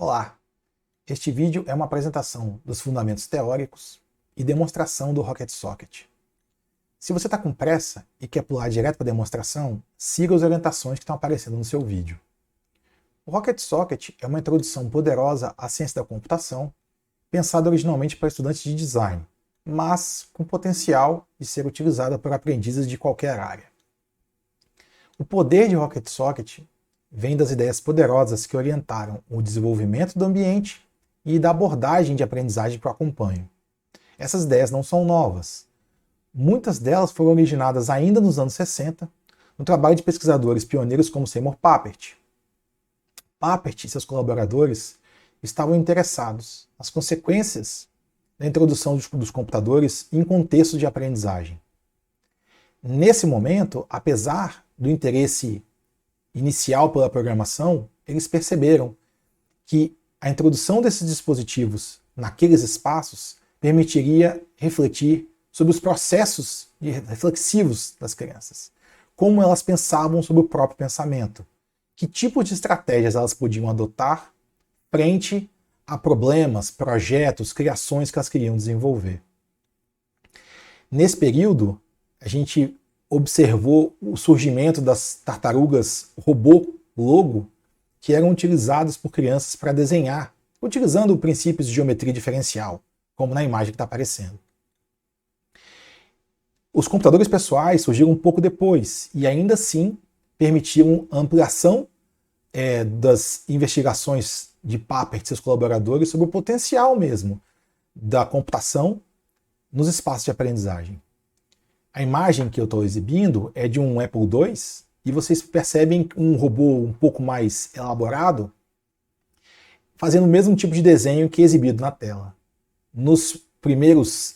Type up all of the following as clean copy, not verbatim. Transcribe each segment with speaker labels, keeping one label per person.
Speaker 1: Olá! Este vídeo é uma apresentação dos fundamentos teóricos e demonstração do Rocket Socket. Se você está com pressa e quer pular direto para a demonstração, siga as orientações que estão aparecendo no seu vídeo. O Rocket Socket é uma introdução poderosa à ciência da computação, pensada originalmente para estudantes de design, mas com potencial de ser utilizada por aprendizes de qualquer área. O poder de Rocket Socket vem das ideias poderosas que orientaram o desenvolvimento do ambiente e da abordagem de aprendizagem que o acompanham. Essas ideias não são novas. Muitas delas foram originadas ainda nos anos 60, no trabalho de pesquisadores pioneiros como Seymour Papert. Papert e seus colaboradores estavam interessados nas consequências da introdução dos computadores em contextos de aprendizagem. Nesse momento, apesar do interesse inicial pela programação, eles perceberam que a introdução desses dispositivos naqueles espaços permitiria refletir sobre os processos reflexivos das crianças, como elas pensavam sobre o próprio pensamento, que tipo de estratégias elas podiam adotar frente a problemas, projetos, criações que elas queriam desenvolver. Nesse período, a gente observou o surgimento das tartarugas robô logo, que eram utilizadas por crianças para desenhar, utilizando princípios de geometria diferencial, como na imagem que está aparecendo. Os computadores pessoais surgiram um pouco depois, e ainda assim permitiram ampliação das investigações de Papert e seus colaboradores sobre o potencial mesmo da computação nos espaços de aprendizagem. A imagem que eu estou exibindo é de um Apple II e vocês percebem um robô um pouco mais elaborado fazendo o mesmo tipo de desenho que é exibido na tela. Nos primeiros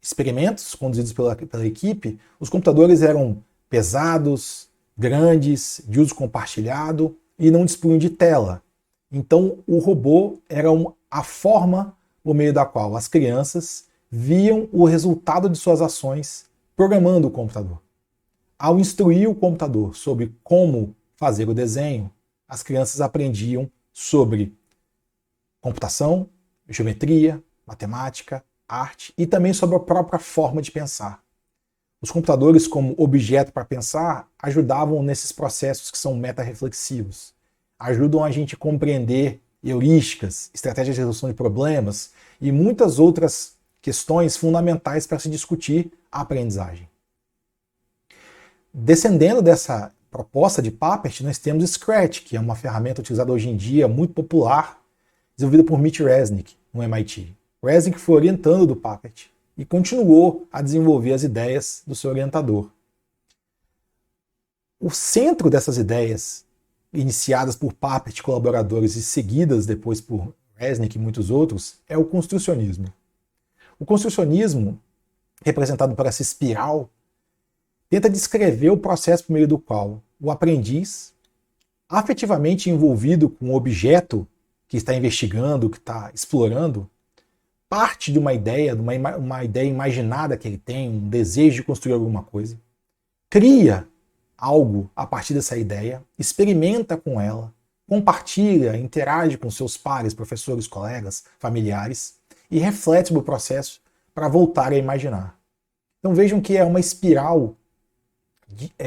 Speaker 1: experimentos conduzidos pela equipe, os computadores eram pesados, grandes, de uso compartilhado e não dispunham de tela. Então o robô era a forma por meio da qual as crianças viam o resultado de suas ações programando o computador. Ao instruir o computador sobre como fazer o desenho, as crianças aprendiam sobre computação, geometria, matemática, arte e também sobre a própria forma de pensar. Os computadores, como objeto para pensar, ajudavam nesses processos que são meta-reflexivos. Ajudam a gente a compreender heurísticas, estratégias de resolução de problemas e muitas outras questões fundamentais para se discutir a aprendizagem. Descendendo dessa proposta de Papert, nós temos Scratch, que é uma ferramenta utilizada hoje em dia, muito popular, desenvolvida por Mitch Resnick, no MIT. Resnick foi orientando do Papert e continuou a desenvolver as ideias do seu orientador. O centro dessas ideias, iniciadas por Papert, colaboradores, e seguidas depois por Resnick e muitos outros, é o construcionismo. O construcionismo, representado por essa espiral, tenta descrever o processo por meio do qual o aprendiz, afetivamente envolvido com o objeto que está investigando, que está explorando, parte de uma ideia, uma ideia imaginada que ele tem, um desejo de construir alguma coisa, cria algo a partir dessa ideia, experimenta com ela, compartilha, interage com seus pares, professores, colegas, familiares, e reflete sobre o processo para voltar a imaginar. Então vejam que é uma espiral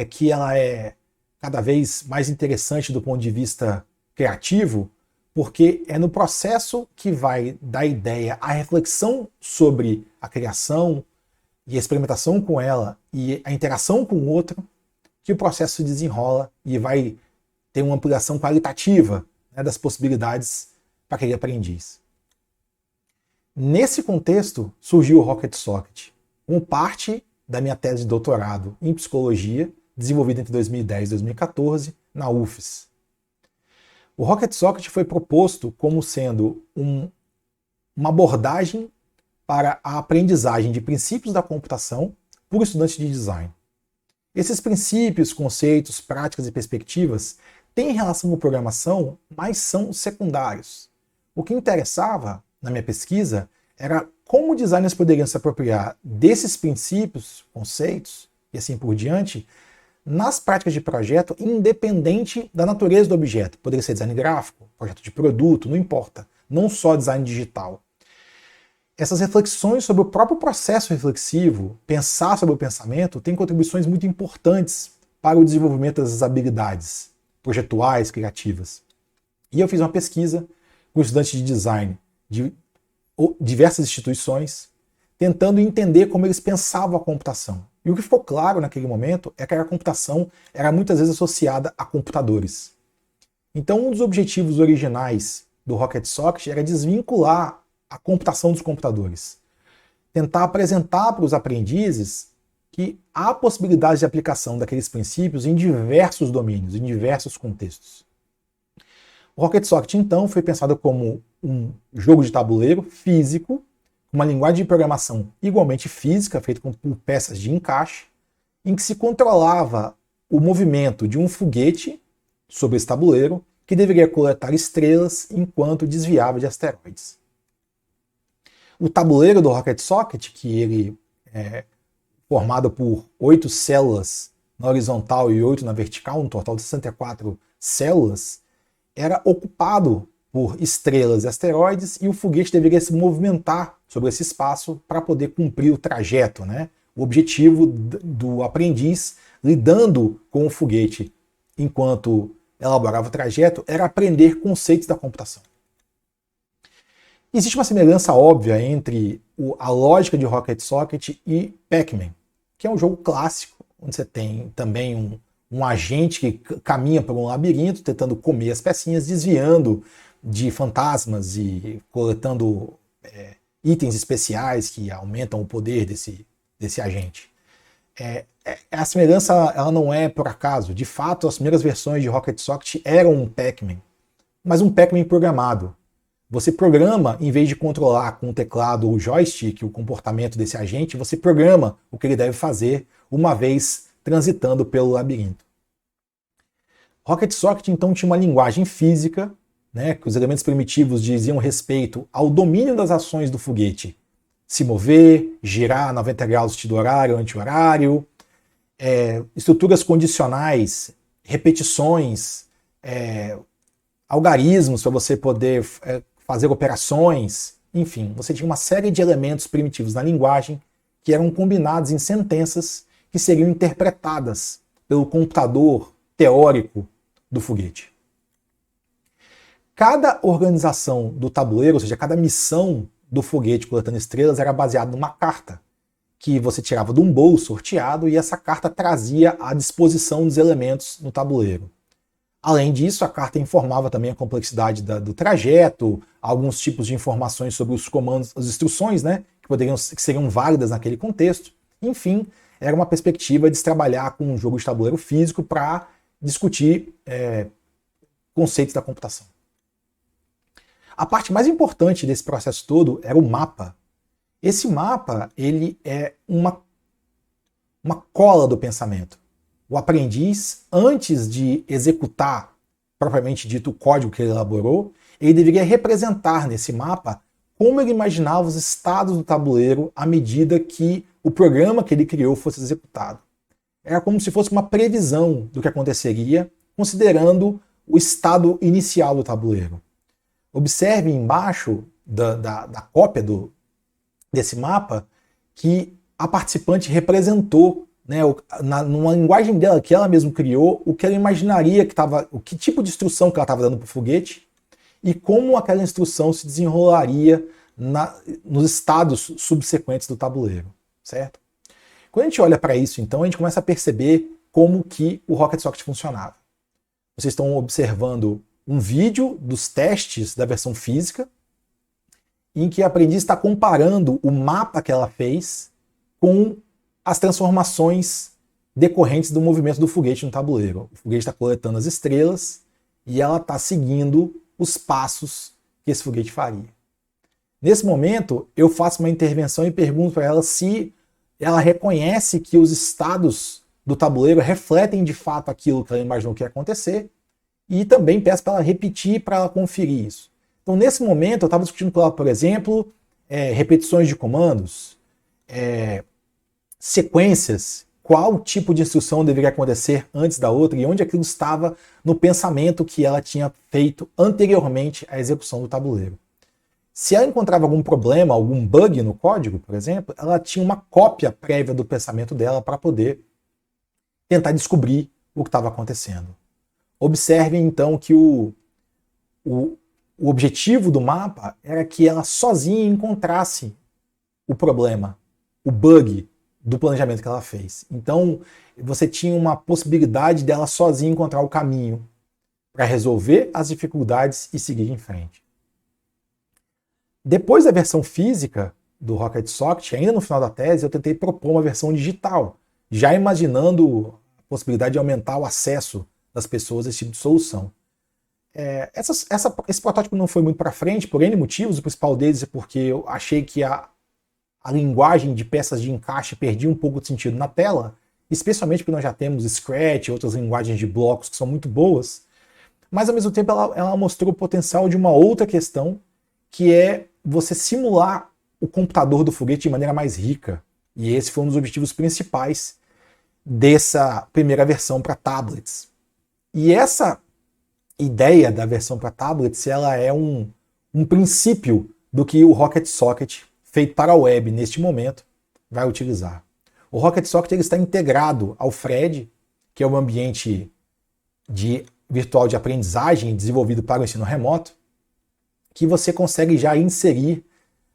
Speaker 1: que ela é cada vez mais interessante do ponto de vista criativo, porque é no processo que vai da ideia à reflexão sobre a criação e a experimentação com ela e a interação com o outro que o processo se desenrola e vai ter uma ampliação qualitativa, né, das possibilidades para aquele aprendiz. Nesse contexto, surgiu o Rocket Socket, como parte da minha tese de doutorado em psicologia, desenvolvida entre 2010 e 2014, na UFES. O Rocket Socket foi proposto como sendo uma abordagem para a aprendizagem de princípios da computação por estudantes de design. Esses princípios, conceitos, práticas e perspectivas têm relação com programação, mas são secundários. O que interessava na minha pesquisa era como designers poderiam se apropriar desses princípios, conceitos e assim por diante, nas práticas de projeto, independente da natureza do objeto. Poderia ser design gráfico, projeto de produto, não importa. Não só design digital. Essas reflexões sobre o próprio processo reflexivo, pensar sobre o pensamento, têm contribuições muito importantes para o desenvolvimento dessas habilidades projetuais, criativas. E eu fiz uma pesquisa com estudantes de design de diversas instituições, tentando entender como eles pensavam a computação. E o que ficou claro naquele momento é que a computação era muitas vezes associada a computadores. Então, um dos objetivos originais do Rocket Socket era desvincular a computação dos computadores. Tentar apresentar para os aprendizes que há possibilidade de aplicação daqueles princípios em diversos domínios, em diversos contextos. O Rocket Socket, então, foi pensado como um jogo de tabuleiro físico, uma linguagem de programação igualmente física, feita por peças de encaixe, em que se controlava o movimento de um foguete sobre esse tabuleiro, que deveria coletar estrelas enquanto desviava de asteroides. O tabuleiro do Rocket Socket, que ele é formado por 8 células na horizontal e 8 na vertical, um total de 64 células, era ocupado por estrelas e asteroides, e o foguete deveria se movimentar sobre esse espaço para poder cumprir o trajeto, né? O objetivo do aprendiz, lidando com o foguete enquanto elaborava o trajeto, era aprender conceitos da computação. Existe uma semelhança óbvia entre a lógica de Rocket Socket e Pac-Man, que é um jogo clássico, onde você tem também um agente que caminha por um labirinto, tentando comer as pecinhas, desviando de fantasmas e coletando itens especiais que aumentam o poder desse agente. A semelhança ela não é por acaso. De fato, as primeiras versões de Rocket Socket eram um Pac-Man, mas um Pac-Man programado. Você programa, em vez de controlar com o teclado ou joystick o comportamento desse agente, você programa o que ele deve fazer uma vez transitando pelo labirinto. Rocket Socket, então, tinha uma linguagem física, né, que os elementos primitivos diziam respeito ao domínio das ações do foguete. Se mover, girar 90 graus de horário, anti-horário, estruturas condicionais, repetições, algarismos para você poder fazer operações, enfim, você tinha uma série de elementos primitivos na linguagem que eram combinados em sentenças que seriam interpretadas pelo computador teórico do foguete. Cada organização do tabuleiro, ou seja, cada missão do foguete coletando estrelas era baseada numa carta que você tirava de um bolso sorteado e essa carta trazia a disposição dos elementos no tabuleiro. Além disso, a carta informava também a complexidade do trajeto, alguns tipos de informações sobre os comandos, as instruções, né, que seriam válidas naquele contexto. Enfim, era uma perspectiva de se trabalhar com um jogo de tabuleiro físico para discutir conceitos da computação. A parte mais importante desse processo todo era o mapa. Esse mapa ele é uma cola do pensamento. O aprendiz, antes de executar propriamente dito o código que ele elaborou, ele deveria representar nesse mapa como ele imaginava os estados do tabuleiro à medida que o programa que ele criou fosse executado. Era como se fosse uma previsão do que aconteceria, considerando o estado inicial do tabuleiro. Observe embaixo da cópia desse mapa que a participante representou, né, numa linguagem dela que ela mesma criou, o que ela imaginaria que estava, o que tipo de instrução que ela estava dando para o foguete e como aquela instrução se desenrolaria nos estados subsequentes do tabuleiro, certo? Quando a gente olha para isso, então, a gente começa a perceber como que o Rocket Socket funcionava. Vocês estão observando um vídeo dos testes da versão física, em que a aprendiz está comparando o mapa que ela fez com as transformações decorrentes do movimento do foguete no tabuleiro. O foguete está coletando as estrelas e ela está seguindo os passos que esse foguete faria. Nesse momento, eu faço uma intervenção e pergunto para ela se ela reconhece que os estados do tabuleiro refletem de fato aquilo que ela imaginou que ia acontecer, e também peço para ela repetir para ela conferir isso. Então, nesse momento, eu estava discutindo com ela, por exemplo, repetições de comandos, sequências qual tipo de instrução deveria acontecer antes da outra e onde aquilo estava no pensamento que ela tinha feito anteriormente à execução do tabuleiro. Se ela encontrava algum problema, algum bug no código, por exemplo, ela tinha uma cópia prévia do pensamento dela para poder tentar descobrir o que estava acontecendo. Observem então que o objetivo do mapa era que ela sozinha encontrasse o problema, o bug do planejamento que ela fez. Então, você tinha uma possibilidade dela sozinha encontrar o caminho para resolver as dificuldades e seguir em frente. Depois da versão física do Rocket Socket, ainda no final da tese, eu tentei propor uma versão digital, já imaginando a possibilidade de aumentar o acesso das pessoas a esse tipo de solução. Esse protótipo não foi muito para frente por N motivos. O principal deles é porque eu achei que a linguagem de peças de encaixe perdia um pouco de sentido na tela, especialmente porque nós já temos Scratch e outras linguagens de blocos que são muito boas, mas ao mesmo tempo ela mostrou o potencial de uma outra questão, que é você simular o computador do foguete de maneira mais rica. E esse foi um dos objetivos principais dessa primeira versão para tablets. E essa ideia da versão para tablets, ela é um princípio do que o Rocket Socket, feito para a web neste momento, vai utilizar. O Rocket Socket ele está integrado ao Fred, que é um ambiente virtual de aprendizagem desenvolvido para o ensino remoto, que você consegue já inserir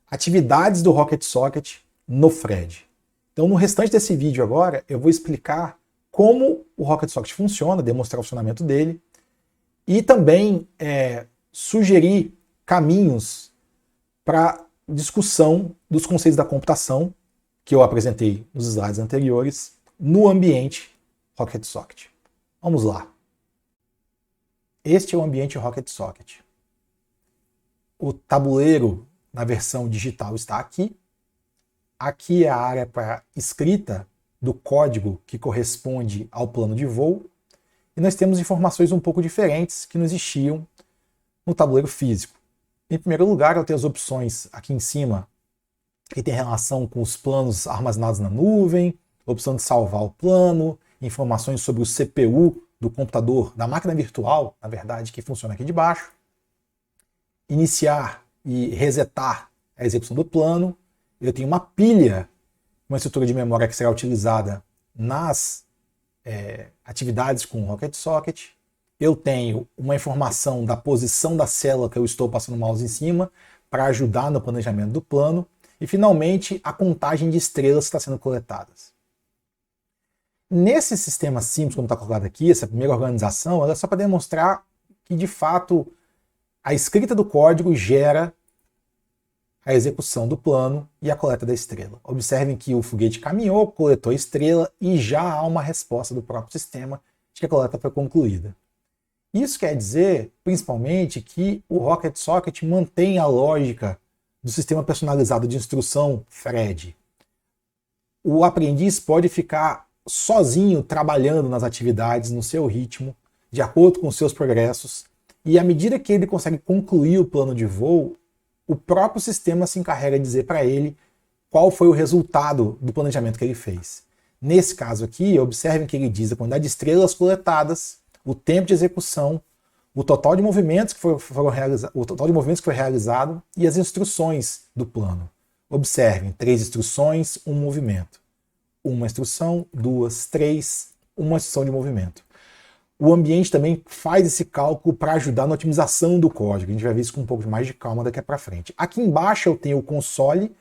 Speaker 1: atividades do Rocket Socket no Fred. Então, no restante desse vídeo agora, eu vou explicar como o Rocket Socket funciona, demonstrar o funcionamento dele, e também sugerir caminhos para discussão dos conceitos da computação, que eu apresentei nos slides anteriores, no ambiente Rocket Socket. Vamos lá. Este é o ambiente Rocket Socket. O tabuleiro na versão digital está aqui. Aqui é a área para escrita do código que corresponde ao plano de voo. E nós temos informações um pouco diferentes que não existiam no tabuleiro físico. Em primeiro lugar, eu tenho as opções aqui em cima que tem relação com os planos armazenados na nuvem, opção de salvar o plano, informações sobre o CPU do computador, da máquina virtual, na verdade, que funciona aqui de baixo, iniciar e resetar a execução do plano. Eu tenho uma pilha, uma estrutura de memória que será utilizada nas atividades com o Rocket Socket. Eu tenho uma informação da posição da célula que eu estou passando o mouse em cima para ajudar no planejamento do plano. E, finalmente, a contagem de estrelas que está sendo coletadas. Nesse sistema simples, como está colocado aqui, essa primeira organização, ela é só para demonstrar que, de fato, a escrita do código gera a execução do plano e a coleta da estrela. Observem que o foguete caminhou, coletou a estrela e já há uma resposta do próprio sistema de que a coleta foi concluída. Isso quer dizer, principalmente, que o Rocket Socket mantém a lógica do sistema personalizado de instrução Fred. O aprendiz pode ficar sozinho trabalhando nas atividades no seu ritmo, de acordo com os seus progressos, e à medida que ele consegue concluir o plano de voo, o próprio sistema se encarrega de dizer para ele qual foi o resultado do planejamento que ele fez. Nesse caso aqui, observem que ele diz a quantidade de estrelas coletadas, o tempo de execução, o total de movimentos que foi realizado e as instruções do plano. Observem, 3 instruções, 1 movimento. Uma instrução, 2, 3, uma instrução de movimento. O ambiente também faz esse cálculo para ajudar na otimização do código. A gente vai ver isso com um pouco mais de calma daqui para frente. Aqui embaixo eu tenho o console,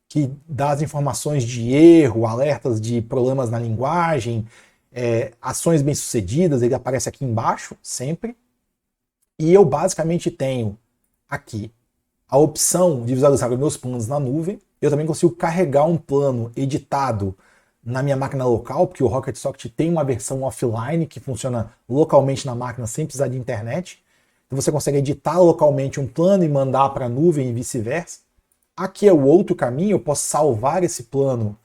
Speaker 1: que dá as informações de erro, alertas de problemas na linguagem, ações bem-sucedidas, ele aparece aqui embaixo, sempre. E eu basicamente tenho aqui a opção de visualizar os meus planos na nuvem. Eu também consigo carregar um plano editado na minha máquina local, porque o Rocket Socket tem uma versão offline que funciona localmente na máquina sem precisar de internet. Então você consegue editar localmente um plano e mandar para a nuvem e vice-versa. Aqui é o outro caminho, eu posso salvar esse plano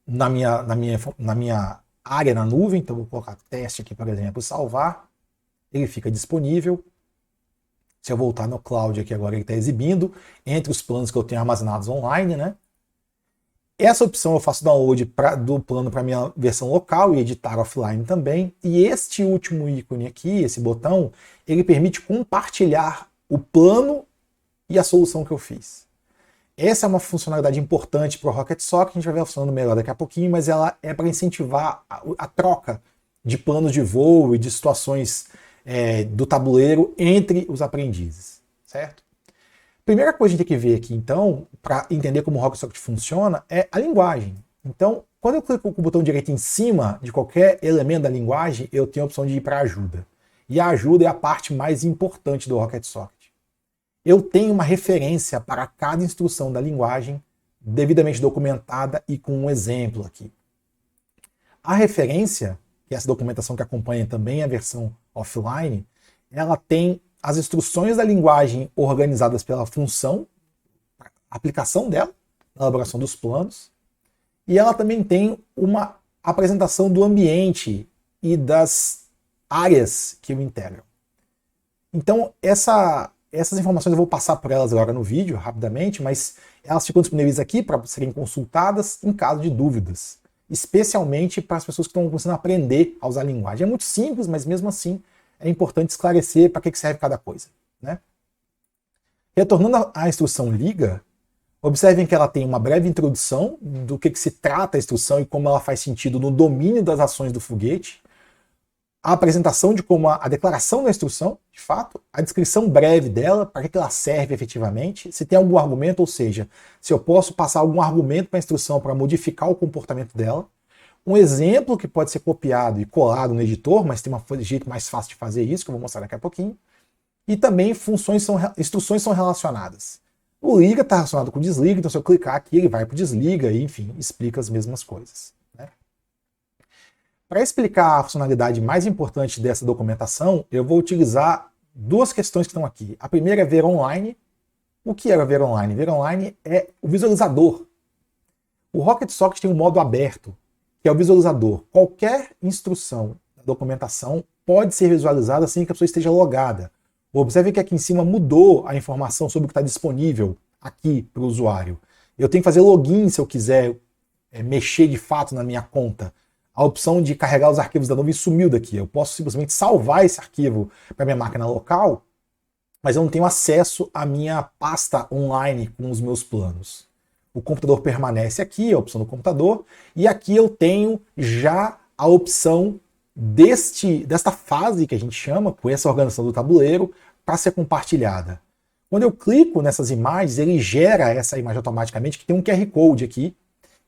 Speaker 1: na minha área na nuvem. Então vou colocar teste aqui, por exemplo, salvar. Ele fica disponível. Se eu voltar no cloud aqui agora, ele está exibindo entre os planos que eu tenho armazenados online, né? Essa opção eu faço download do plano para minha versão local e editar offline também. E este último ícone aqui, esse botão, ele permite compartilhar o plano e a solução que eu fiz. Essa é uma funcionalidade importante para o Rocket Socket, a gente vai ver funcionando melhor daqui a pouquinho, mas ela é para incentivar a troca de planos de voo e de situações do tabuleiro entre os aprendizes, certo? Primeira coisa que a gente tem que ver aqui, então, para entender como o Rocket Socket funciona, é a linguagem. Então, quando eu clico com o botão direito em cima de qualquer elemento da linguagem, eu tenho a opção de ir para ajuda. E a ajuda é a parte mais importante do Rocket Socket. Eu tenho uma referência para cada instrução da linguagem, devidamente documentada e com um exemplo aqui. A referência, que é essa documentação que acompanha também a versão offline, ela tem as instruções da linguagem organizadas pela função, a aplicação dela, na elaboração dos planos, e ela também tem uma apresentação do ambiente e das áreas que o integram. Então, essas informações eu vou passar por elas agora no vídeo, rapidamente, mas elas ficam disponíveis aqui para serem consultadas em caso de dúvidas, especialmente para as pessoas que estão começando a aprender a usar a linguagem. É muito simples, mas mesmo assim é importante esclarecer para que serve cada coisa, né? Retornando à instrução liga, observem que ela tem uma breve introdução do que se trata a instrução e como ela faz sentido no domínio das ações do foguete, a apresentação de como a declaração da instrução, de fato, a descrição breve dela, para que ela serve efetivamente, se tem algum argumento, ou seja, se eu posso passar algum argumento para a instrução para modificar o comportamento dela, um exemplo que pode ser copiado e colado no editor, mas tem um jeito mais fácil de fazer isso, que eu vou mostrar daqui a pouquinho, e também instruções são relacionadas. O liga está relacionado com o desliga, então se eu clicar aqui, ele vai para o desliga e, enfim, explica as mesmas coisas. Para explicar a funcionalidade mais importante dessa documentação, eu vou utilizar duas questões que estão aqui. A primeira é ver online. O que é ver online? Ver online é o visualizador. O Rocket Socket tem um modo aberto, que é o visualizador. Qualquer instrução da documentação pode ser visualizada assim que a pessoa esteja logada. Observe que aqui em cima mudou a informação sobre o que está disponível aqui para o usuário. Eu tenho que fazer login se eu quiser mexer de fato na minha conta. A opção de carregar os arquivos da nuvem sumiu daqui. Eu posso simplesmente salvar esse arquivo para minha máquina local, mas eu não tenho acesso à minha pasta online com os meus planos. O computador permanece aqui, a opção do computador, e aqui eu tenho já a opção desta fase que a gente chama, com essa organização do tabuleiro, para ser compartilhada. Quando eu clico nessas imagens, ele gera essa imagem automaticamente, que tem um QR Code aqui,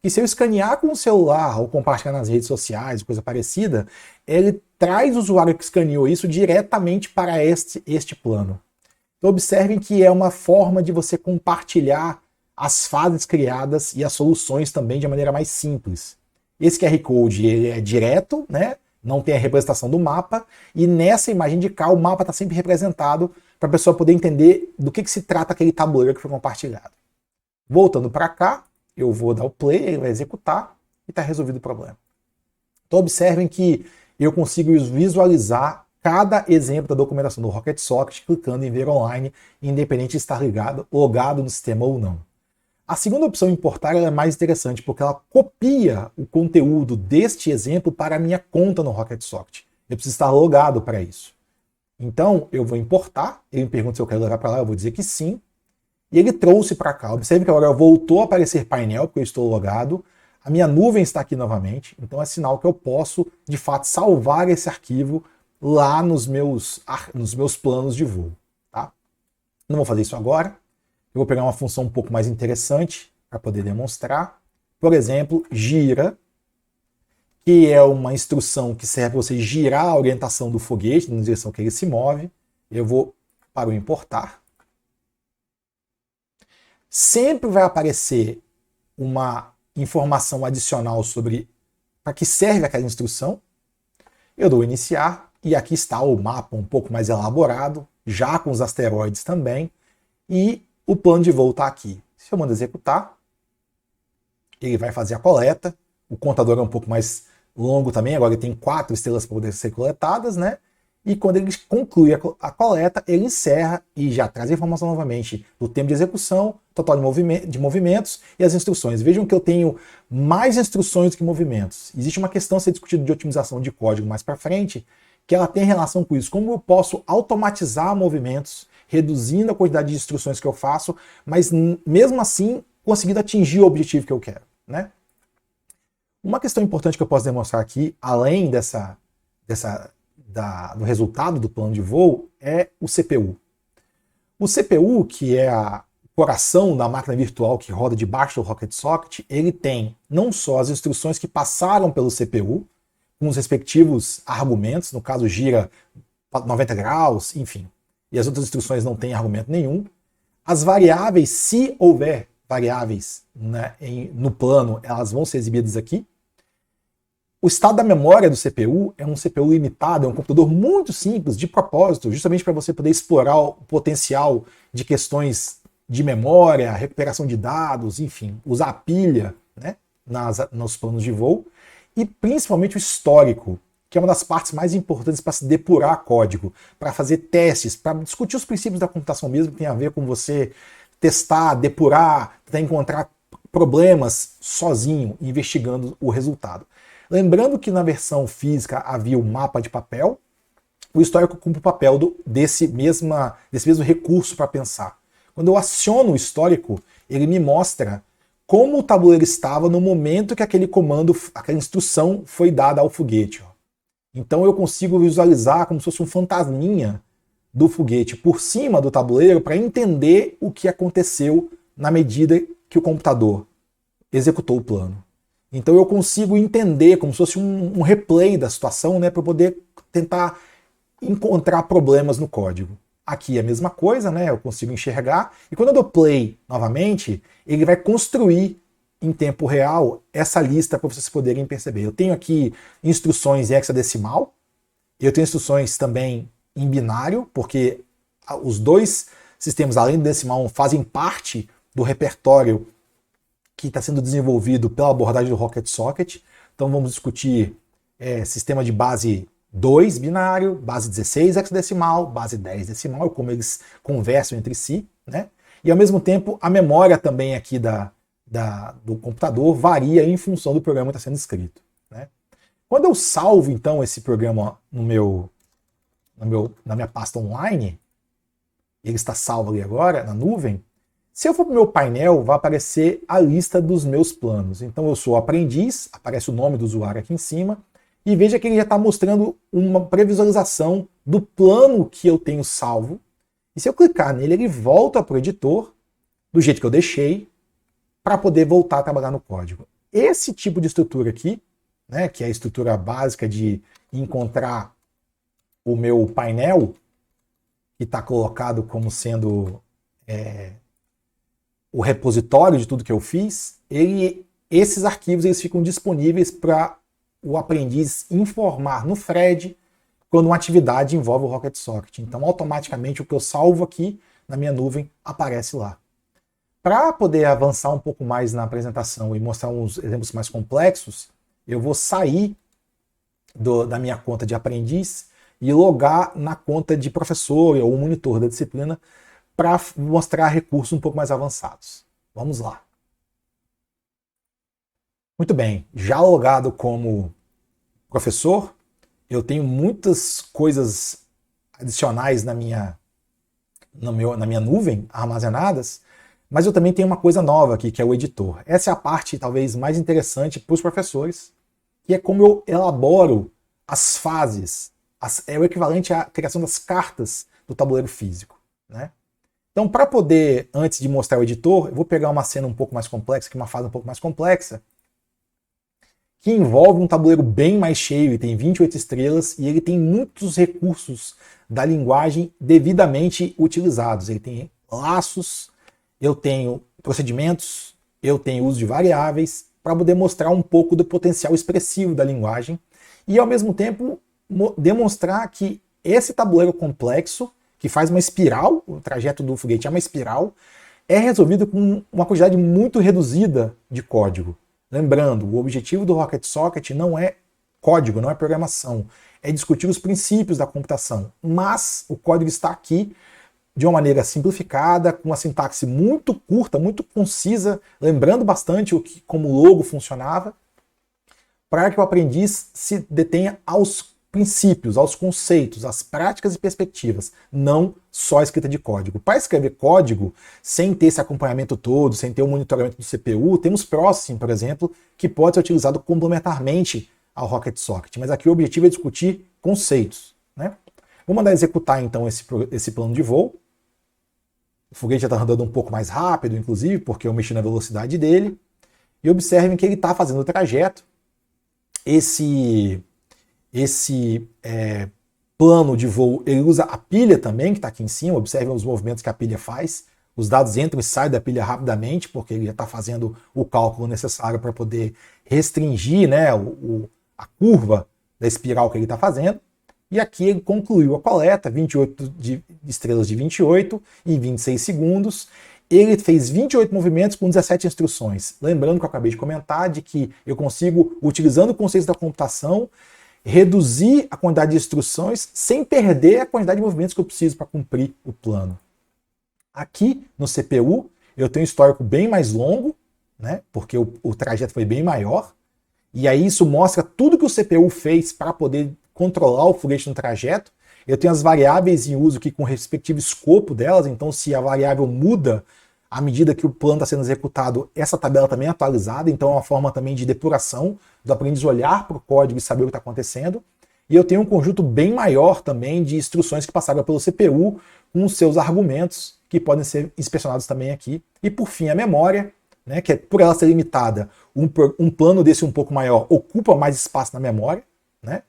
Speaker 1: que se eu escanear com o celular ou compartilhar nas redes sociais, coisa parecida, ele traz o usuário que escaneou isso diretamente para este plano. Então observem que é uma forma de você compartilhar as fases criadas e as soluções também de maneira mais simples. Esse QR Code ele é direto, né? Não tem a representação do mapa, e nessa imagem de cá o mapa está sempre representado para a pessoa poder entender do que se trata aquele tabuleiro que foi compartilhado. Voltando para cá, eu vou dar o play, ele vai executar e está resolvido o problema. Então observem que eu consigo visualizar cada exemplo da documentação do Rocket Socket clicando em ver online, independente de estar logado no sistema ou não. A segunda opção, importar, é mais interessante, porque ela copia o conteúdo deste exemplo para a minha conta no Rocket Socket. Eu preciso estar logado para isso. Então, eu vou importar, ele me pergunta se eu quero levar para lá, eu vou dizer que sim, e ele trouxe para cá. Observe que agora voltou a aparecer painel, porque eu estou logado, a minha nuvem está aqui novamente, então é sinal que eu posso, de fato, salvar esse arquivo lá nos meus planos de voo. Tá? Não vou fazer isso agora. Eu vou pegar uma função um pouco mais interessante para poder demonstrar. Por exemplo, gira, que é uma instrução que serve para você girar a orientação do foguete na direção que ele se move. Eu vou para o importar. Sempre vai aparecer uma informação adicional sobre para que serve aquela instrução. Eu dou iniciar e aqui está o mapa um pouco mais elaborado, já com os asteroides também, e o plano de voo está aqui. Se eu mando executar, ele vai fazer a coleta. O contador é um pouco mais longo também, agora ele tem 4 estrelas para poder ser coletadas, né? e quando ele conclui a coleta, ele encerra e já traz a informação novamente do tempo de execução, total de movimentos e as instruções. Vejam que eu tenho mais instruções do que movimentos. Existe uma questão a ser discutida de otimização de código mais para frente, que ela tem relação com isso. Como eu posso automatizar movimentos, reduzindo a quantidade de instruções que eu faço, mas mesmo assim conseguindo atingir o objetivo que eu quero, né? Uma questão importante que eu posso demonstrar aqui, além do resultado do plano de voo, é o CPU. O CPU, que é o coração da máquina virtual que roda debaixo do Rocket Socket, ele tem não só as instruções que passaram pelo CPU, com os respectivos argumentos, no caso gira 90 graus, enfim, e as outras instruções não têm argumento nenhum. As variáveis, se houver variáveis, né, no plano, elas vão ser exibidas aqui. O estado da memória do CPU é um CPU limitado, é um computador muito simples, de propósito, justamente para você poder explorar o potencial de questões de memória, recuperação de dados, enfim, usar a pilha, né, nos planos de voo, e principalmente o histórico, que é uma das partes mais importantes para se depurar código, para fazer testes, para discutir os princípios da computação mesmo, que tem a ver com você testar, depurar, tentar encontrar problemas sozinho, investigando o resultado. Lembrando que na versão física havia o mapa de papel, o histórico cumpre o papel desse mesmo recurso para pensar. Quando eu aciono o histórico, ele me mostra como o tabuleiro estava no momento que aquele comando, aquela instrução foi dada ao foguete. Então eu consigo visualizar como se fosse um fantasminha do foguete por cima do tabuleiro para entender o que aconteceu na medida que o computador executou o plano. Então eu consigo entender como se fosse um replay da situação, né, para poder tentar encontrar problemas no código. Aqui é a mesma coisa, né, eu consigo enxergar, e quando eu dou play novamente, ele vai construir em tempo real essa lista para vocês poderem perceber. Eu tenho aqui instruções em hexadecimal, eu tenho instruções também em binário, porque os dois sistemas, além do decimal, fazem parte do repertório que está sendo desenvolvido pela abordagem do Rocket Socket. Então vamos discutir sistema de base 2 binário, base 16 hexadecimal, base 10 decimal, como eles conversam entre si, né? E ao mesmo tempo a memória também aqui do computador varia em função do programa que está sendo escrito, né? Quando eu salvo então esse programa na minha pasta online, ele está salvo ali agora na nuvem. Se eu for para o meu painel, vai aparecer a lista dos meus planos. Então eu sou aprendiz, aparece o nome do usuário aqui em cima, e veja que ele já está mostrando uma previsualização do plano que eu tenho salvo. E se eu clicar nele, ele volta para o editor, do jeito que eu deixei, para poder voltar a trabalhar no código. Esse tipo de estrutura aqui, né, que é a estrutura básica de encontrar o meu painel, que está colocado como sendo o repositório de tudo que eu fiz, esses arquivos eles ficam disponíveis para o aprendiz informar no thread quando uma atividade envolve o Rocket Socket. Então, automaticamente, o que eu salvo aqui na minha nuvem aparece lá. Para poder avançar um pouco mais na apresentação e mostrar uns exemplos mais complexos, eu vou sair da minha conta de aprendiz e logar na conta de professor ou monitor da disciplina para mostrar recursos um pouco mais avançados. Vamos lá. Muito bem, já logado como professor, eu tenho muitas coisas adicionais na minha nuvem armazenadas, mas eu também tenho uma coisa nova aqui, que é o editor. Essa é a parte talvez mais interessante para os professores, que é como eu elaboro as fases, é o equivalente à criação das cartas do tabuleiro físico, né? Então, para poder, antes de mostrar o editor, eu vou pegar uma cena um pouco mais complexa, que é uma fase um pouco mais complexa, que envolve um tabuleiro bem mais cheio, ele tem 28 estrelas e ele tem muitos recursos da linguagem devidamente utilizados. Ele tem laços, eu tenho procedimentos, eu tenho uso de variáveis, para poder mostrar um pouco do potencial expressivo da linguagem e, ao mesmo tempo, demonstrar que esse tabuleiro complexo, que faz uma espiral, o trajeto do foguete é uma espiral, é resolvido com uma quantidade muito reduzida de código. Lembrando, o objetivo do Rocket Socket não é código, não é programação. É discutir os princípios da computação. Mas o código está aqui de uma maneira simplificada, com uma sintaxe muito curta, muito concisa, lembrando bastante como o logo funcionava, para que o aprendiz se detenha aos princípios, aos conceitos, às práticas e perspectivas, não só a escrita de código. Para escrever código, sem ter esse acompanhamento todo, sem ter o monitoramento do CPU, temos Processing, por exemplo, que pode ser utilizado complementarmente ao Rocket Socket, mas aqui o objetivo é discutir conceitos, né? Vou mandar executar então esse plano de voo. O foguete já está andando um pouco mais rápido, inclusive, porque eu mexi na velocidade dele. E observem que ele está fazendo o trajeto. Esse plano de voo, ele usa a pilha também, que está aqui em cima. Observem os movimentos que a pilha faz. Os dados entram e saem da pilha rapidamente, porque ele já está fazendo o cálculo necessário para poder restringir, né, a curva da espiral que ele está fazendo. E aqui ele concluiu a coleta, 28 estrelas de 28 em 26 segundos. Ele fez 28 movimentos com 17 instruções. Lembrando que eu acabei de comentar de que eu consigo, utilizando o conceito da computação, reduzir a quantidade de instruções sem perder a quantidade de movimentos que eu preciso para cumprir o plano. Aqui no CPU eu tenho um histórico bem mais longo, né, porque o trajeto foi bem maior. E aí isso mostra tudo que o CPU fez para poder controlar o foguete no trajeto. Eu tenho as variáveis em uso aqui com o respectivo escopo delas, então se a variável muda à medida que o plano está sendo executado, essa tabela também é atualizada, então é uma forma também de depuração do aprendiz olhar para o código e saber o que está acontecendo. E eu tenho um conjunto bem maior também de instruções que passaram pelo CPU com os seus argumentos, que podem ser inspecionados também aqui. E por fim a memória, né, que por ela ser limitada, um plano desse um pouco maior ocupa mais espaço na memória, né?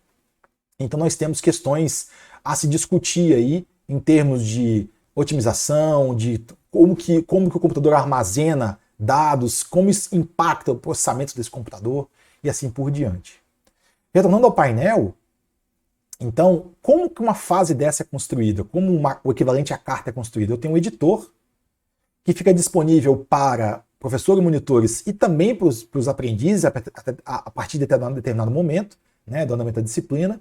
Speaker 1: Então nós temos questões a se discutir aí em termos de otimização, de como que o computador armazena dados, como isso impacta o processamento desse computador e assim por diante. Retornando ao painel, então, como que uma fase dessa é construída? Como o equivalente à carta é construída? Eu tenho um editor que fica disponível para professor e monitores e também para os aprendizes a partir de determinado momento, né, do andamento da disciplina.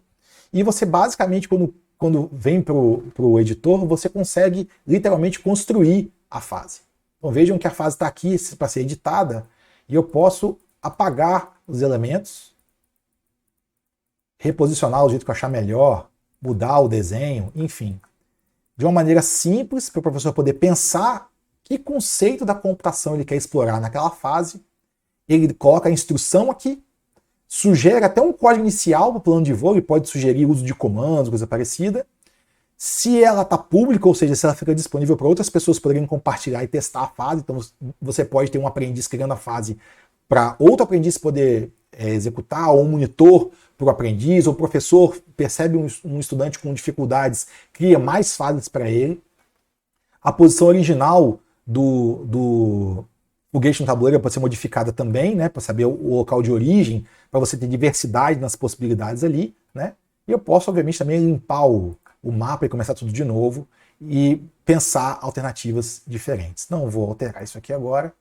Speaker 1: E você basicamente, quando vem para o editor, você consegue literalmente construir a fase. Então vejam que a fase está aqui para ser editada e eu posso apagar os elementos, reposicionar do jeito que eu achar melhor, mudar o desenho, enfim. De uma maneira simples para o professor poder pensar que conceito da computação ele quer explorar naquela fase. Ele coloca a instrução aqui, sugere até um código inicial para o plano de voo, ele pode sugerir uso de comandos, coisa parecida. Se ela está pública, ou seja, se ela fica disponível para outras pessoas poderem compartilhar e testar a fase, então você pode ter um aprendiz criando a fase para outro aprendiz poder executar, ou um monitor para o aprendiz, ou o professor percebe um estudante com dificuldades, cria mais fases para ele. A posição original do foguete no tabuleiro pode ser modificada também, né, para saber o local de origem, para você ter diversidade nas possibilidades ali, né? E eu posso, obviamente, também limpar o mapa e começar tudo de novo e pensar alternativas diferentes. Não vou alterar isso aqui agora.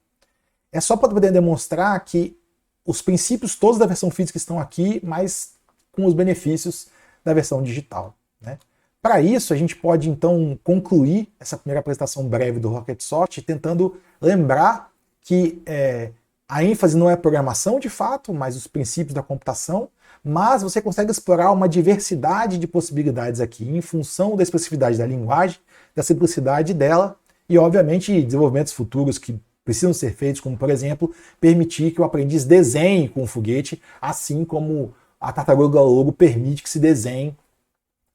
Speaker 1: É só para poder demonstrar que os princípios todos da versão física estão aqui, mas com os benefícios da versão digital, né? Para isso, a gente pode, então, concluir essa primeira apresentação breve do Rocket Socket tentando lembrar que a ênfase não é a programação de fato, mas os princípios da computação, mas você consegue explorar uma diversidade de possibilidades aqui em função da especificidade da linguagem, da simplicidade dela e, obviamente, desenvolvimentos futuros que precisam ser feitos, como, por exemplo, permitir que o aprendiz desenhe com o foguete, assim como a tartaruga logo permite que se desenhe,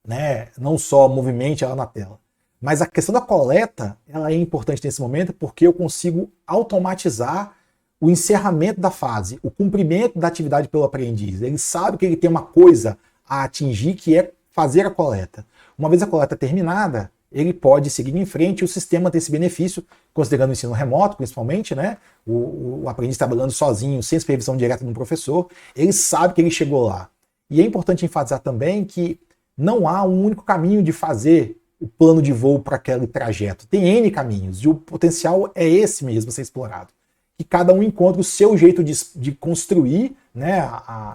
Speaker 1: né, não só movimente ela na tela. Mas a questão da coleta ela é importante nesse momento porque eu consigo automatizar o encerramento da fase, o cumprimento da atividade pelo aprendiz. Ele sabe que ele tem uma coisa a atingir, que é fazer a coleta. Uma vez a coleta terminada, ele pode seguir em frente e o sistema tem esse benefício, considerando o ensino remoto, principalmente, né? O aprendiz trabalhando sozinho, sem supervisão direta de um professor, ele sabe que ele chegou lá. E é importante enfatizar também que não há um único caminho de fazer o plano de voo para aquele trajeto. Tem N caminhos, e o potencial é esse mesmo a ser explorado, que cada um encontre o seu jeito de construir, né,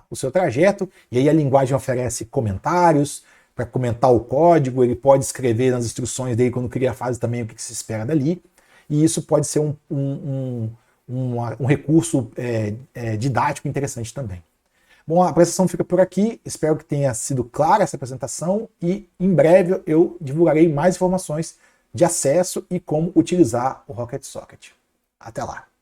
Speaker 1: o seu trajeto, e aí a linguagem oferece comentários para comentar o código, ele pode escrever nas instruções dele quando cria a fase também o que se espera dali, e isso pode ser um recurso didático interessante também. Bom, a apresentação fica por aqui, espero que tenha sido clara essa apresentação e em breve eu divulgarei mais informações de acesso e como utilizar o Rocket Socket. Até lá!